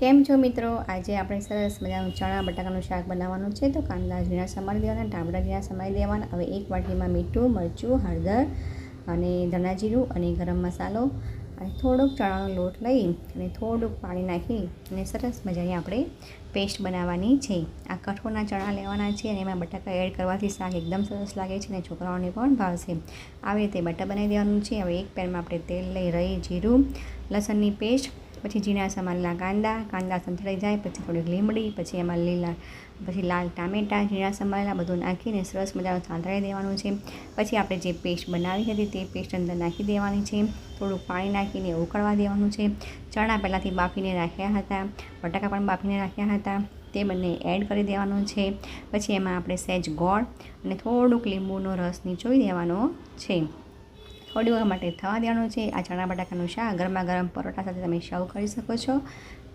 કેમ છો મિત્રો? આજે આપણે સરસ મજાનું ચણા બટાકાનું શાક બનાવવાનું છે. તો કાંદા ઝીણા સમારી દેવાના, ટામેટા ઝીણા સમારી દેવાના. હવે એક વાટલીમાં મીઠું, મરચું, હળદર અને ધાણા જીરું અને ગરમ મસાલો અને થોડોક ચણાનો લોટ લઈ અને થોડુંક પાણી નાખી અને સરસ મજાની આપણે પેસ્ટ બનાવવાની છે. આ કઠોળના ચણા લેવાના છે અને એમાં બટાકા એડ કરવાથી શાક એકદમ સરસ લાગે છે અને છોકરાઓને પણ ભાવશે. આવી રીતે બટર બનાવી દેવાનું છે. હવે એક પેનમાં આપણે તેલ લઈ રહી, જીરું, લસણની પેસ્ટ, પછી ઝીણા સમારેલા કાંદા સંતળાઈ જાય, પછી થોડીક લીમડી, પછી એમાં લાલ ટામેટાં ઝીણા સમારેલા બધું નાખીને સરસ મજાનું સાંતળી દેવાનું છે. પછી આપણે જે પેસ્ટ બનાવી હતી તે પેસ્ટ અંદર નાખી દેવાની છે. થોડુંક પાણી નાખીને ઉકળવા દેવાનું છે. ચણા પહેલાંથી બાફીને રાખ્યા હતા, બટાકા પણ બાફીને રાખ્યા હતા, તે બંને એડ કરી દેવાનું છે. પછી એમાં આપણે સહેજ ગોળ અને થોડુંક લીંબુનો રસ નીચોવી દેવાનો છે. થોડી વાર માટે થવા દેવાનું છે. આ ચણા બટાકાનું શાક ગરમા ગરમ પરોઠા સાથે તમે સર્વ કરી શકો છો.